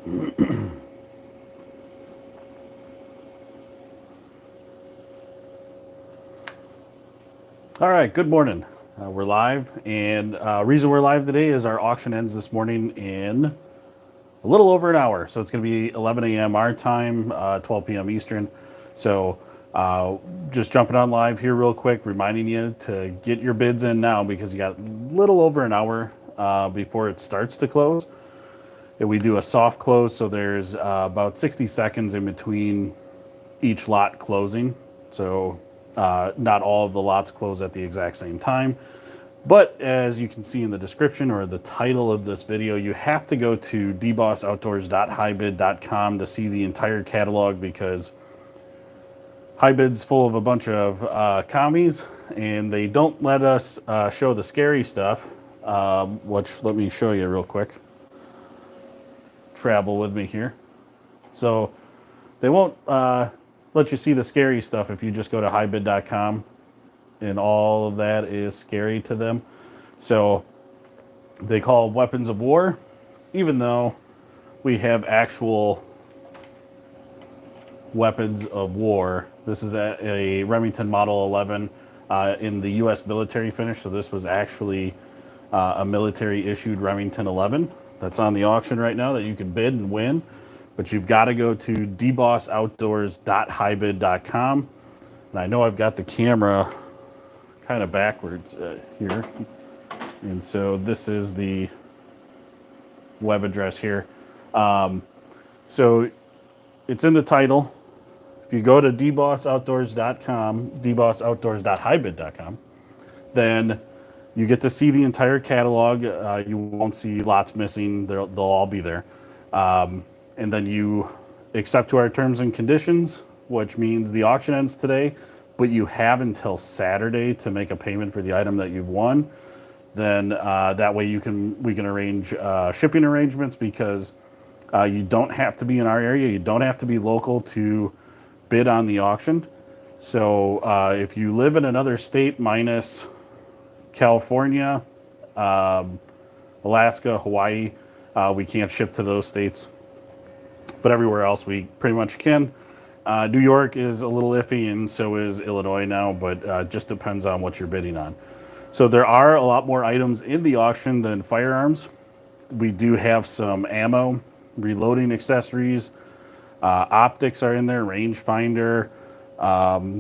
All right, good morning. We're live, and reason we're live today is our auction ends this morning in a little over an hour. So it's going to be 11 a.m. our time, 12 p.m. Eastern. So just jumping on live here real quick, reminding you to get your bids in now because you got a little over an hour before it starts to close. And we do a soft close, so there's about 60 seconds in between each lot closing. So not all of the lots close at the exact same time. But as you can see in the description or the title of this video, you have to go to dbossoutdoors.highbid.com to see the entire catalog because Highbid's full of a bunch of commies and they don't let us show the scary stuff, which let me show you real quick. Travel with me here. So they won't let you see the scary stuff if you just go to highbid.com, and all of that is scary to them. So they call weapons of war, even though we have actual weapons of war. This is a Remington Model 11 in the U.S. military finish. So this was actually a military issued Remington 11 that's on the auction right now that you can bid and win. But you've got to go to dbossoutdoors.highbid.com. And I know I've got the camera kind of backwards here. And so this is the web address here. So it's in the title. If you go to dbossoutdoors.com, dbossoutdoors.highbid.com, then you get to see the entire catalog. You won't see lots missing. They'll all be there. And then you accept to our terms and conditions, which means the auction ends today, but you have until Saturday to make a payment for the item that you've won. Then that way we can arrange shipping arrangements because you don't have to be in our area. You don't have to be local to bid on the auction. So if you live in another state minus California, Alaska, Hawaii, we can't ship to those states. But everywhere else we pretty much can. New York is a little iffy, and so is Illinois now, but just depends on what you're bidding on. So there are a lot more items in the auction than firearms. We do have some ammo, reloading accessories, optics are in there, rangefinder.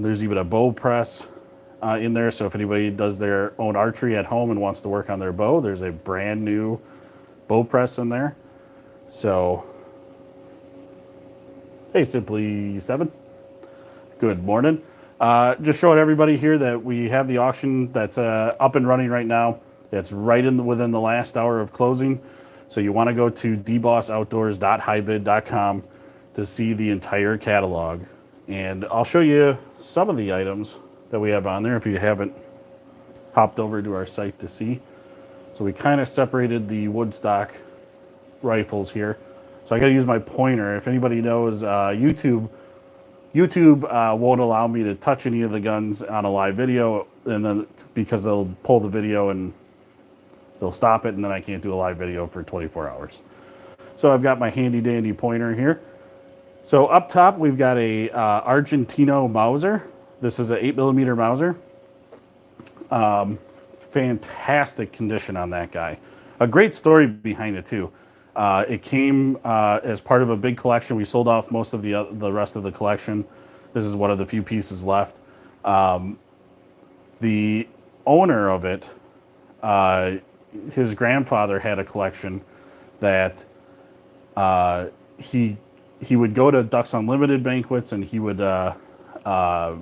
There's even a bow press in there. So if anybody does their own archery at home and wants to work on their bow, there's a brand new bow press in there. So hey, Simply 7. Good morning. Just showing everybody here that we have the auction that's up and running right now. It's right within the last hour of closing. So you want to go to dbossoutdoors.highbid.com to see the entire catalog. And I'll show you some of the items that we have on there if you haven't hopped over to our site to see. So we kind of separated the Woodstock rifles here. So I got to use my pointer. If anybody knows, YouTube won't allow me to touch any of the guns on a live video, and then because they'll pull the video and they'll stop it, and then I can't do a live video for 24 hours. So I've got my handy dandy pointer here. So up top we've got a Argentino Mauser. This is an 8mm Mauser. Fantastic condition on that guy. A great story behind it too. It came as part of a big collection. We sold off most of the rest of the collection. This is one of the few pieces left. The owner of it, his grandfather had a collection that he would go to Ducks Unlimited banquets and he would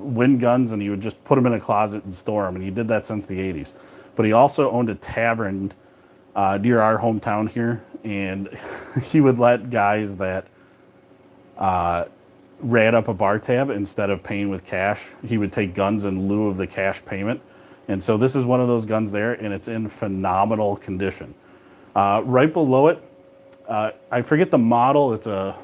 win guns and he would just put them in a closet and store them. And he did that since the 80s. But he also owned a tavern near our hometown here, and he would let guys that ran up a bar tab instead of paying with cash. He would take guns in lieu of the cash payment. And so this is one of those guns there, and it's in phenomenal condition. Right below it, I forget the model. It's a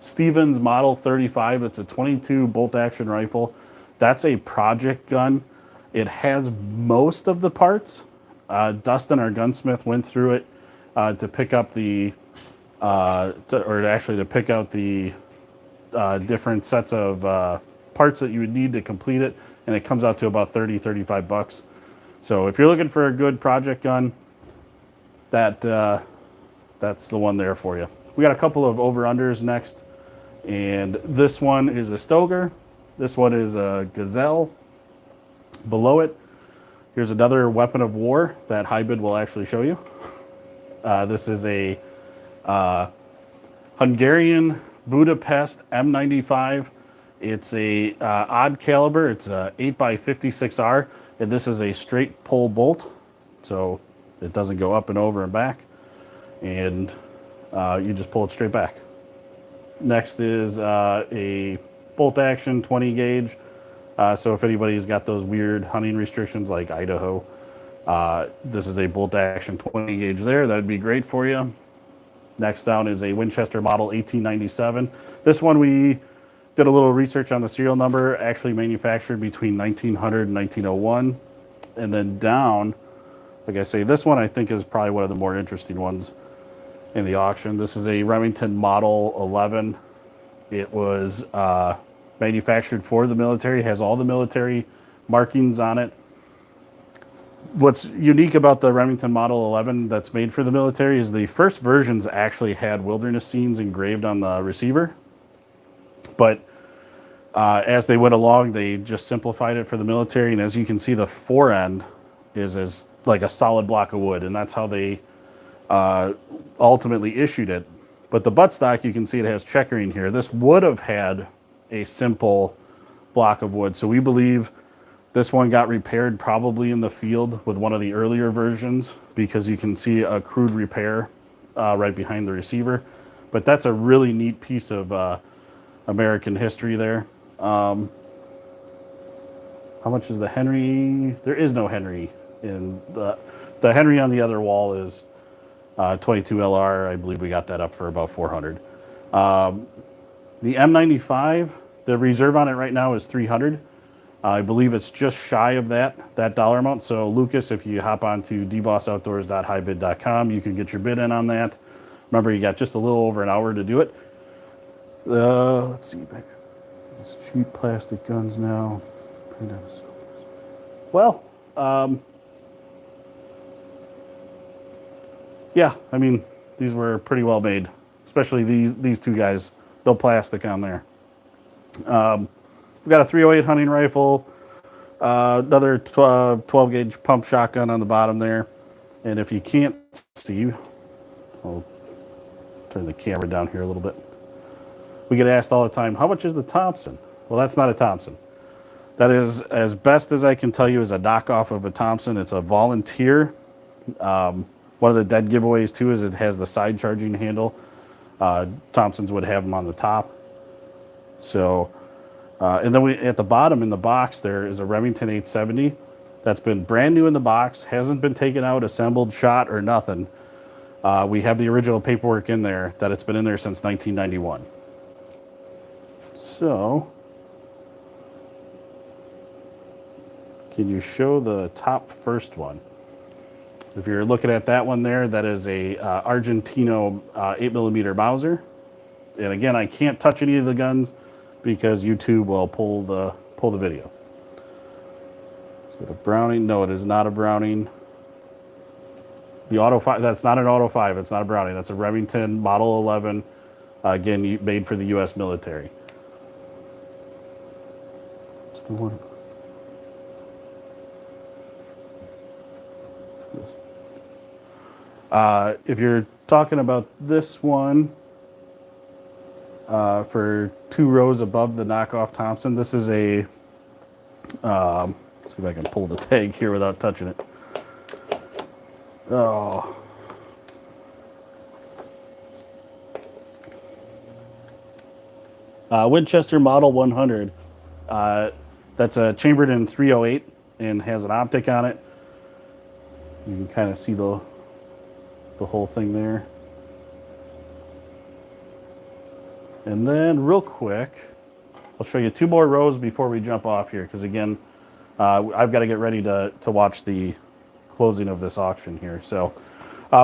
Stevens Model 35. It's a 22 bolt action rifle. That's a project gun. It has most of the parts. Dustin, our gunsmith, went through it to pick up the, to pick out the different sets of parts that you would need to complete it, and it comes out to about 35 bucks. So if you're looking for a good project gun, that's the one there for you. We got a couple of over-unders next, and this one is a Stoeger. This one is a Gazelle. Below it, here's another weapon of war that Hybrid will actually show you. This is a Hungarian Budapest M95. It's a odd caliber. It's a 8x56R, and this is a straight pull bolt, so it doesn't go up and over and back, and you just pull it straight back. Next is a bolt action 20 gauge. So if anybody's got those weird hunting restrictions like Idaho, this is a bolt action 20 gauge there. That'd be great for you. Next down is a Winchester model 1897. This one we did a little research on the serial number, actually manufactured between 1900 and 1901. And then down, like I say, this one I think is probably one of the more interesting ones in the auction. This is a Remington Model 11. It was manufactured for the military, has all the military markings on it. What's unique about the Remington Model 11 that's made for the military is the first versions actually had wilderness scenes engraved on the receiver. But as they went along, they just simplified it for the military. And as you can see, the fore end is as like a solid block of wood, and that's how they ultimately issued it. But the buttstock, you can see it has checkering here. This would have had a simple block of wood. So we believe this one got repaired probably in the field with one of the earlier versions, because you can see a crude repair right behind the receiver. But that's a really neat piece of American history there. How much is the Henry? There is no Henry in the Henry on the other wall is 22 LR. I believe we got that up for about 400. The M95, the reserve on it right now is 300. I believe it's just shy of that dollar amount. So Lucas, if you hop on to dbossoutdoors.highbid.com, you can get your bid in on that. Remember, you got just a little over an hour to do it. Let's see, these cheap plastic guns now. Well, yeah, I mean, these were pretty well made, especially these two guys. No plastic on there. We've got a 308 hunting rifle, another 12 gauge pump shotgun on the bottom there. And if you can't see, I'll turn the camera down here a little bit. We get asked all the time, how much is the Thompson? Well, that's not a Thompson. That is, as best as I can tell you, is a knockoff of a Thompson. It's a Volunteer. One of the dead giveaways too is it has the side charging handle. Thompsons would have them on the top. So, and then at the bottom in the box there is a Remington 870 that's been brand new in the box, hasn't been taken out, assembled, shot, or nothing. We have the original paperwork in there that it's been in there since 1991. So, can you show the top first one? If you're looking at that one there, that is a Argentino 8mm Mauser. And again, I can't touch any of the guns because YouTube will pull the video. Is it a Browning? No, it is not a Browning. The Auto 5, that's not an Auto 5, it's not a Browning. That's a Remington Model 11, again, made for the U.S. military. What's the one? If you're talking about this one, for 2 rows above the knockoff Thompson, this is a, let's see if I can pull the tag here without touching it. Oh. Winchester Model 100. That's chambered in 308 and has an optic on it. You can kind of see the whole thing there. And then real quick, I'll show you 2 more rows before we jump off here, because again, I've got to get ready to watch the closing of this auction here. So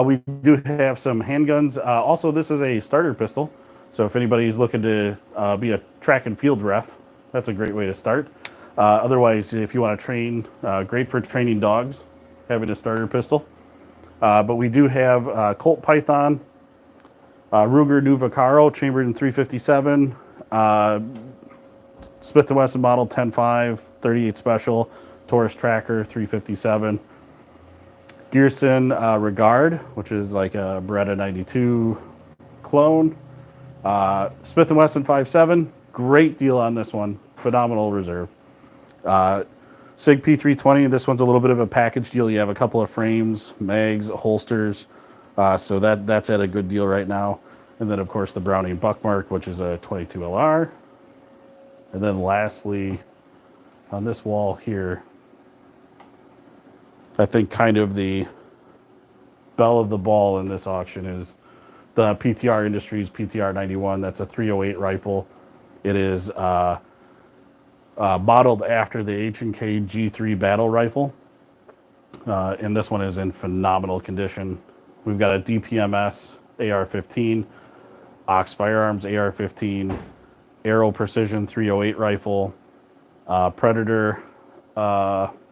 We do have some handguns. Also, this is a starter pistol. So if anybody's looking to be a track and field ref, that's a great way to start. Otherwise, if you want to train, great for training dogs, having a starter pistol. But we do have Colt Python, Ruger Nuvacaro, chambered in 357, Smith & Wesson model 10.5, 38 special, Taurus Tracker 357. Gearson Regard, which is like a Beretta 92 clone. Smith & Wesson 5.7, great deal on this one, phenomenal reserve. Sig P320, this one's a little bit of a package deal. You have a couple of frames, mags, holsters, so that's at a good deal right now. And then of course the Browning Buckmark, which is a 22 LR. And then lastly, on this wall here, I think kind of the belle of the ball in this auction is the PTR Industries PTR 91. That's a 308 rifle. It is modeled after the H&K G3 battle rifle. And this one is in phenomenal condition. We've got a DPMS AR-15, Ox Firearms AR-15, Aero Precision 308 rifle, Predator,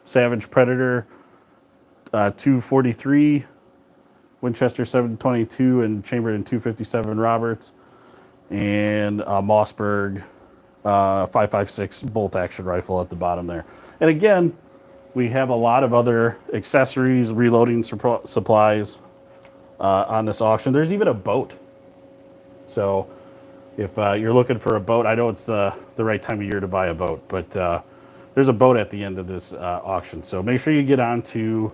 Savage Predator 243, Winchester 722 and chambered in 257 Roberts, and Mossberg 5.56 bolt action rifle at the bottom there. And again, we have a lot of other accessories, reloading supplies on this auction. There's even a boat. So if you're looking for a boat, I know it's the right time of year to buy a boat, but there's a boat at the end of this auction. So make sure you get on to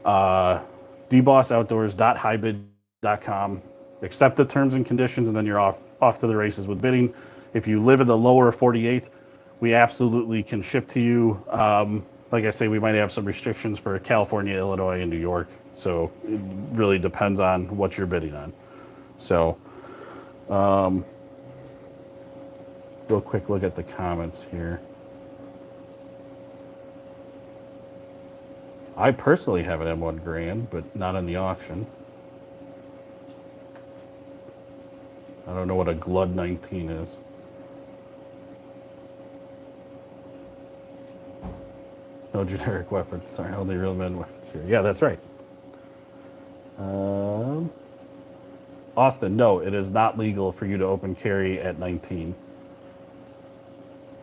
dbossoutdoors.hybid.com, accept the terms and conditions, and then you're off to the races with bidding. If you live in the lower 48, we absolutely can ship to you. Like I say, we might have some restrictions for California, Illinois, and New York. So it really depends on what you're bidding on. So real quick look at the comments here. I personally have an M1 Grand, but not in the auction. I don't know what a Glud 19 is. No generic weapons. Sorry, only real men weapons here. Yeah, that's right. Austin, no, it is not legal for you to open carry at 19.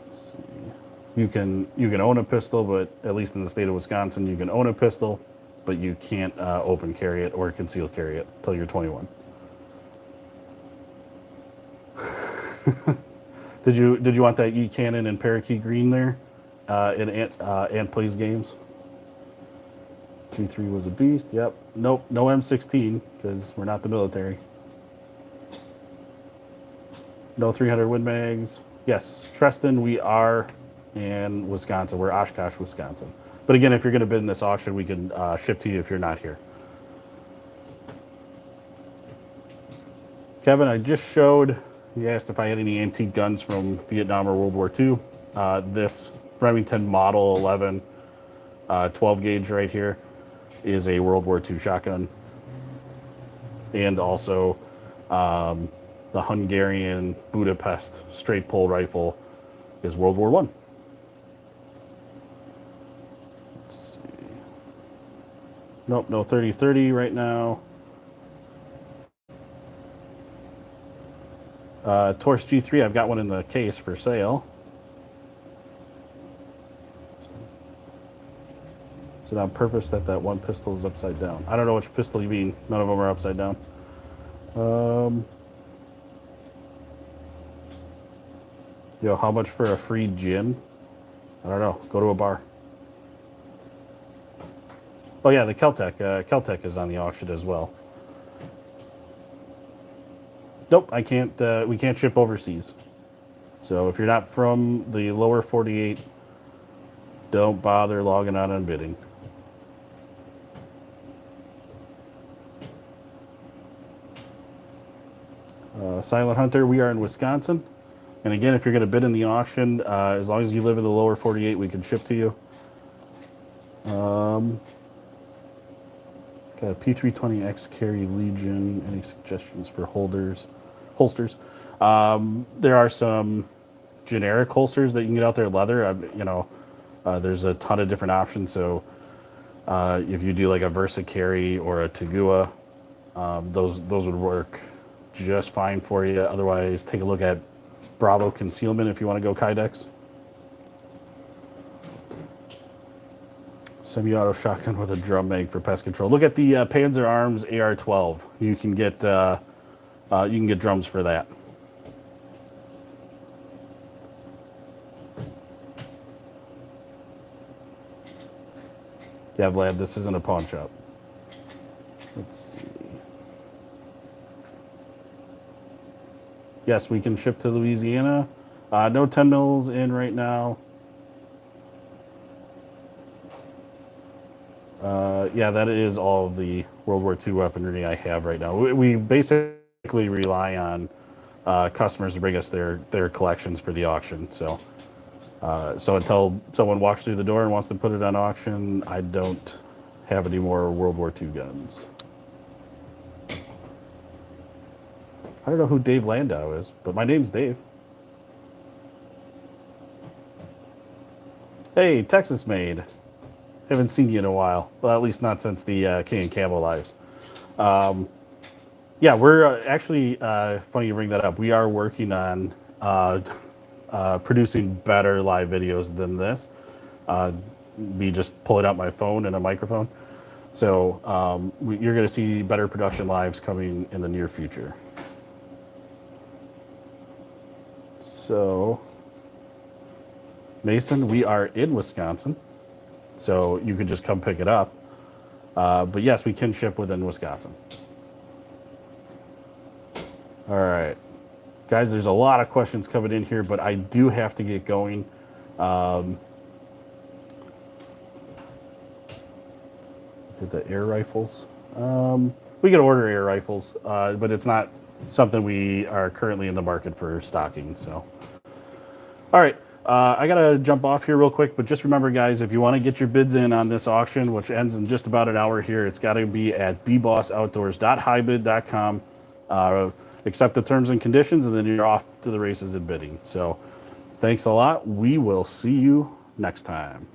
Let's see. You can own a pistol, but at least in the state of Wisconsin, you can own a pistol, but you can't open carry it or conceal carry it until you're 21. Did you want that E-Cannon and Parakeet Green there in Ant Plays Games? T3 was a beast. Yep. Nope. No M16 because we're not the military. No 300 Win Mags. Yes, Treston, we are in Wisconsin. We're Oshkosh, Wisconsin. But again, if you're going to bid in this auction, we can ship to you if you're not here. Kevin, I just showed, you asked if I had any antique guns from Vietnam or World War II. This Remington Model 11 12 gauge right here is a World War II shotgun. And also the Hungarian Budapest straight pull rifle is World War I. Let's see. Nope, no 30-30 right now. Taurus G3, I've got one in the case for sale. Is it on purpose that one pistol is upside down? I don't know which pistol you mean. None of them are upside down. Yo, how much for a free gin? I don't know. Go to a bar. Oh yeah, the Keltec. Keltec is on the auction as well. Nope, I can't. We can't ship overseas. So if you're not from the lower 48, don't bother logging on and bidding. Silent Hunter, we are in Wisconsin. And again, if you're going to bid in the auction, as long as you live in the lower 48, we can ship to you. Got a P320X Carry Legion. Any suggestions for holsters? There are some generic holsters that you can get out there, leather. There's a ton of different options. So if you do like a Versa Carry or a Tagua, those would work just fine for you. Otherwise, take a look at Bravo Concealment if you want to go Kydex. Semi-auto shotgun with a drum mag for pest control. Look at the Panzer Arms AR-12. You can get drums for that. Yeah, Vlad, this isn't a pawn shop. Let's see. Yes, we can ship to Louisiana. No 10 mils in right now. Yeah, that is all of the World War II weaponry I have right now. We basically rely on customers to bring us their collections for the auction. So until someone walks through the door and wants to put it on auction, I don't have any more World War II guns. I don't know who Dave Landau is, but my name's Dave. Hey, Texas Made. Haven't seen you in a while. Well, at least not since the King and Camo lives. Yeah, we're actually, funny you bring that up. We are working on producing better live videos than this. Me just pulling out my phone and a microphone. So you're going to see better production lives coming in the near future. So, Mason, we are in Wisconsin. So you could just come pick it up. But yes, we can ship within Wisconsin. All right. Guys, there's a lot of questions coming in here, but I do have to get going. Look at the air rifles. We can order air rifles, but it's not something we are currently in the market for stocking. So, all right. I got to jump off here real quick, but just remember, guys, if you want to get your bids in on this auction, which ends in just about an hour here, it's got to be at dbossoutdoors.hibid.com. Accept the terms and conditions, and then you're off to the races and bidding. So thanks a lot. We will see you next time.